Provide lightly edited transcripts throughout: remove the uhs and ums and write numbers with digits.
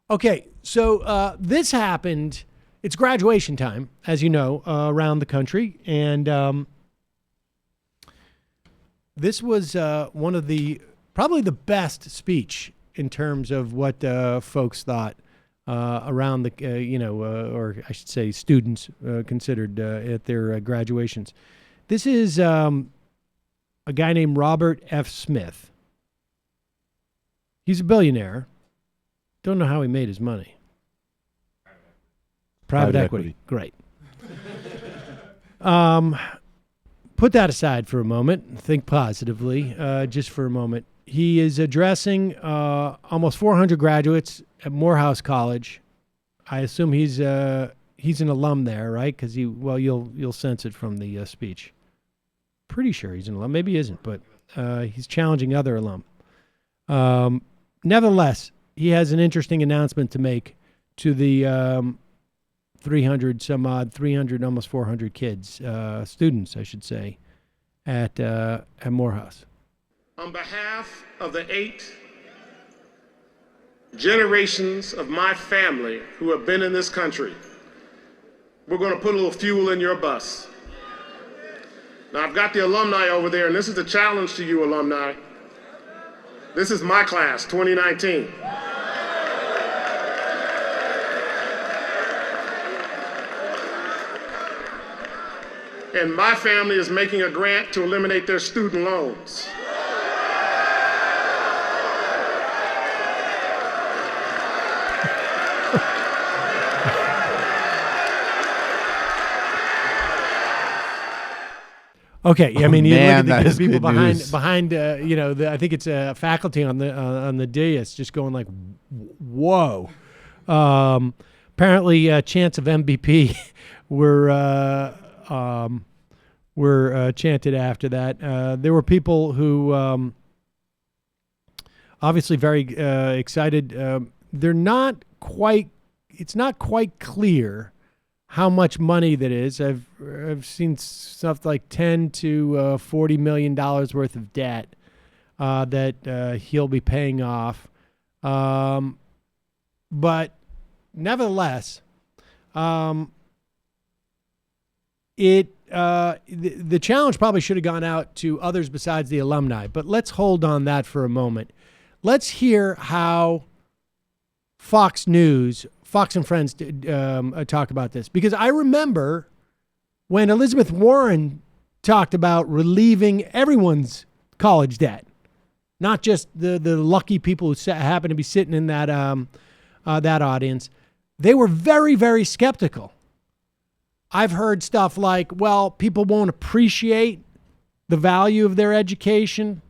Okay, so this happened. It's graduation time, as you know, around the country, and this was one of probably the best speech in terms of what folks thought around the, or I should say, students considered at their graduations. This is a guy named Robert F. Smith. He's a billionaire. Don't know how he made his money. Private equity. Great. Put that aside for a moment. Think positively, just for a moment. He is addressing almost 400 graduates at Morehouse College. I assume he's an alum there, right? Because you'll sense it from the speech. Pretty sure he's an alum. Maybe he isn't, but he's challenging other alum. Nevertheless, he has an interesting announcement to make to the 300, almost 400 kids, students, I should say, at Morehouse. On behalf of the 8 generations of my family who have been in this country, we're going to put a little fuel in your bus. Now, I've got the alumni over there, and this is the challenge to you alumni. This is my class, 2019. And my family is making a grant to eliminate their student loans. Okay, I mean, you look at the people behind, news. I think it's a faculty on the dais just going like, whoa. Apparently, chants of MVP were chanted after that. There were people who obviously very excited. It's not quite clear how much money that is. I've seen stuff like $10 to $40 million worth of debt that he'll be paying off. But nevertheless, the challenge probably should have gone out to others besides the alumni. But let's hold on that for a moment. Let's hear how Fox and Friends talk about this, because I remember when Elizabeth Warren talked about relieving everyone's college debt, not just the lucky people who happen to be sitting in that audience. They were very, very skeptical. I've heard stuff like, well, people won't appreciate the value of their education,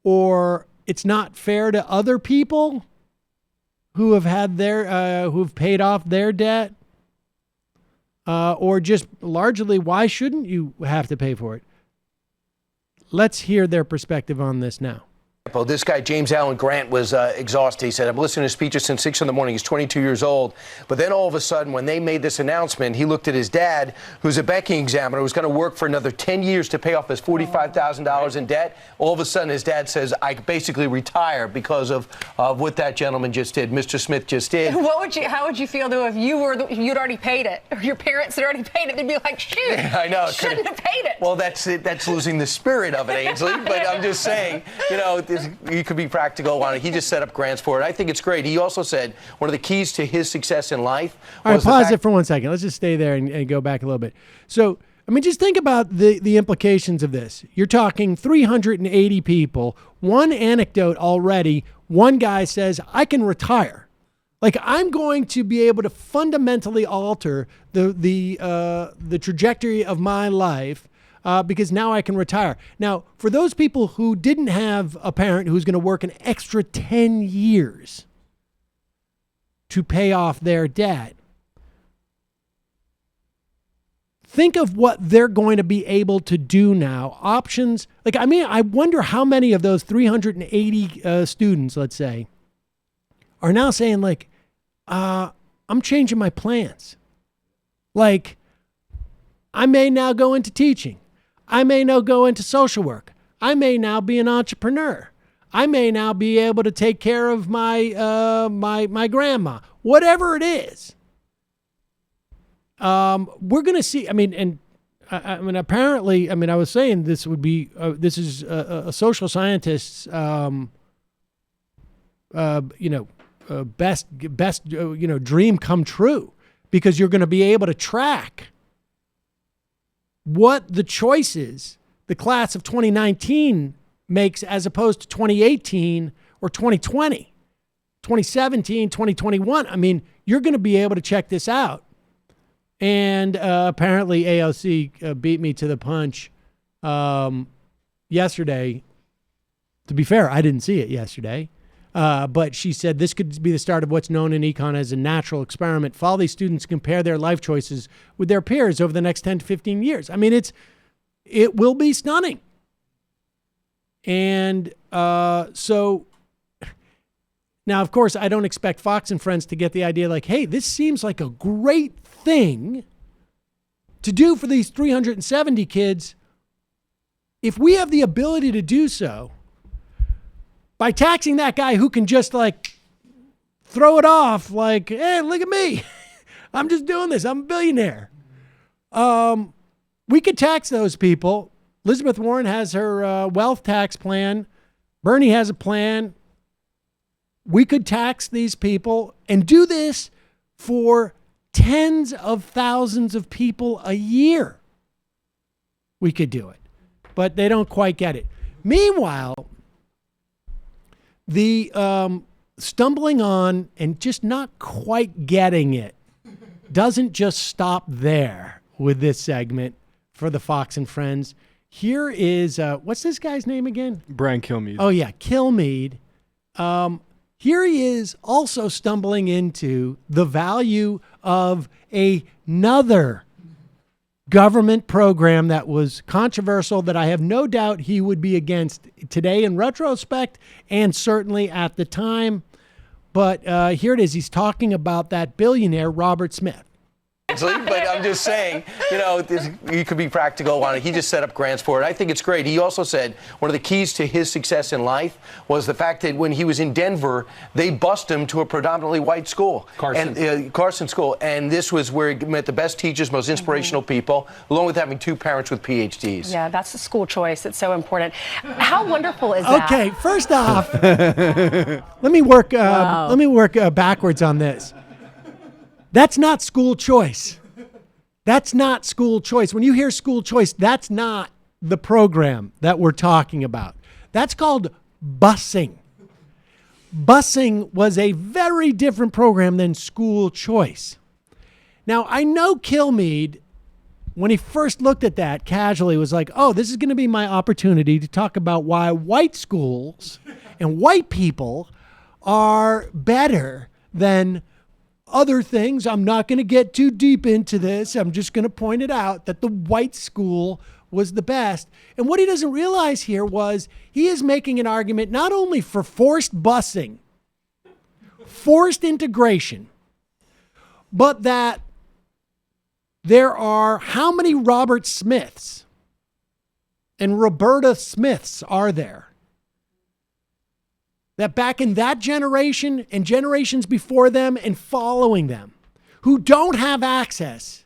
or it's not fair to other people who have had who've paid off their debt, or just largely, why shouldn't you have to pay for it? Let's hear their perspective on this now. This guy, James Allen Grant, was exhausted. He said, I've listened to speeches since 6 in the morning. He's 22 years old. But then all of a sudden, when they made this announcement, he looked at his dad, who's a banking examiner, who's going to work for another 10 years to pay off his $45,000 in debt. All of a sudden, his dad says, I basically retire because of what that gentleman just did, Mr. Smith just did. How would you feel, though, if you'd already paid it, or your parents had already paid it? They'd be like, shoot, yeah, I know. Shouldn't have paid it. Well, that's it. That's losing the spirit of it, Ainsley. But I'm just saying, you could be practical on it. He just set up grants for it. I think it's great. He also said one of the keys to his success in life was All right, pause it for 1 second. Let's just stay there and go back a little bit. So, I mean, just think about the implications of this. You're talking 380 people. One anecdote already. One guy says, I can retire. Like, I'm going to be able to fundamentally alter the trajectory of my life because now I can retire. Now, for those people who didn't have a parent who's going to work an extra 10 years to pay off their debt, think of what they're going to be able to do now. Options, I wonder how many of those 380 students, let's say, are now saying, I'm changing my plans. I may now go into teaching. I may now go into social work. I may now be an entrepreneur. I may now be able to take care of my grandma. Whatever it is, we're going to see. I mean, apparently, I was saying this would be this is a social scientist's best dream come true, because you're going to be able to track what the choices the class of 2019 makes as opposed to 2018 or 2020, 2017, 2021. I mean, you're going to be able to check this out. And apparently AOC beat me to the punch yesterday. To be fair, I didn't see it yesterday. But she said this could be the start of what's known in econ as a natural experiment. Follow these students compare their life choices with their peers over the next 10 to 15 years. I mean, it will be stunning. And so now, of course, I don't expect Fox and Friends to get the idea like, hey, this seems like a great thing to do for these 370 kids. If we have the ability to do so by taxing that guy who can just like throw it off like, hey, look at me. I'm just doing this. I'm a billionaire. We could tax those people. Elizabeth Warren has her wealth tax plan. Bernie has a plan. We could tax these people and do this for tens of thousands of people a year. We could do it, but they don't quite get it. Meanwhile, the stumbling on and just not quite getting it doesn't just stop there with this segment for the Fox and Friends. Here is, what's this guy's name again? Brian Kilmeade. Oh, yeah, Kilmeade. Here he is also stumbling into the value of another government program that was controversial, that I have no doubt he would be against today in retrospect and certainly at the time. But here it is. He's talking about that billionaire, Robert Smith. But I'm just saying, you could be practical on it. He just set up grants for it. I think it's great. He also said one of the keys to his success in life was the fact that when he was in Denver, they bused him to a predominantly white school. Carson School. And this was where he met the best teachers, most inspirational people, along with having two parents with PhDs. Yeah, that's the school choice. It's so important. How wonderful is that? Okay, first off, let me work backwards on this. That's not school choice. That's not school choice. When you hear school choice, that's not the program that we're talking about. That's called busing. Busing was a very different program than school choice. Now, I know Kilmeade, when he first looked at that casually, was like, oh, this is going to be my opportunity to talk about why white schools and white people are better than other things. I'm not going to get too deep into this. I'm just going to point it out that the white school was the best. And what he doesn't realize here was he is making an argument not only for forced busing, forced integration, but that there are how many Robert Smiths and Roberta Smiths are there? That back in that generation and generations before them and following them, who don't have access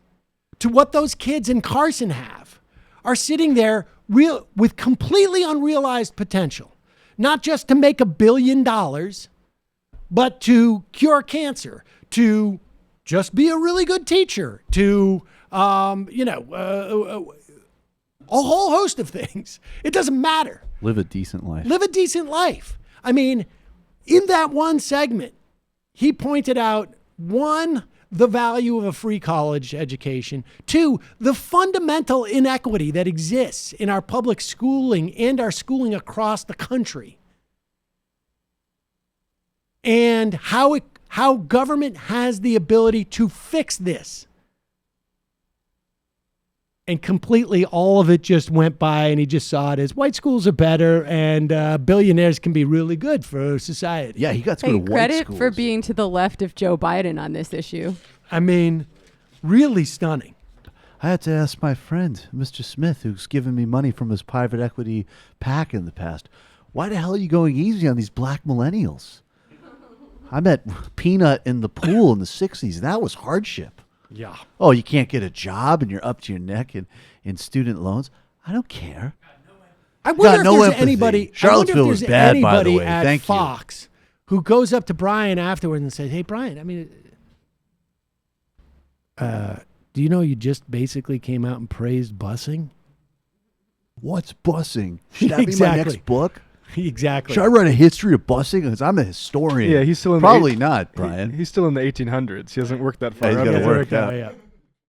to what those kids in Carson have, are sitting there with completely unrealized potential, not just to make $1 billion, but to cure cancer, to just be a really good teacher, to, a whole host of things. It doesn't matter. Live a decent life. Live a decent life. I mean, in that one segment, he pointed out, one, the value of a free college education, two, the fundamental inequity that exists in our public schooling and our schooling across the country, and how government has the ability to fix this. And completely all of it just went by, and he just saw it as white schools are better and billionaires can be really good for society. Yeah, he got to go to white credit schools. for being to the left of Joe Biden on this issue. I mean, really stunning. I had to ask my friend, Mr. Smith, who's given me money from his private equity PAC in the past, Why the hell are you going easy on these black millennials? I met Peanut in the pool in the 60s. That was hardship. Yeah. Oh, you can't get a job and you're up to your neck in student loans. I don't care. I wonder if no there's empathy. anybody. Charlottesville was bad, by the anybody way. at Thank you. Fox who goes up to Brian afterward and says, "Hey, Brian, I mean, do you know you just basically came out and praised busing?" What's busing? Should that be my Exactly. next book? Exactly. Should I write a history of busing? Because I'm a historian. Yeah, he's still in Probably the not, Brian. He's still in the 1800s. He hasn't worked that far. Yeah, he's out gotta yet. work out. Yeah.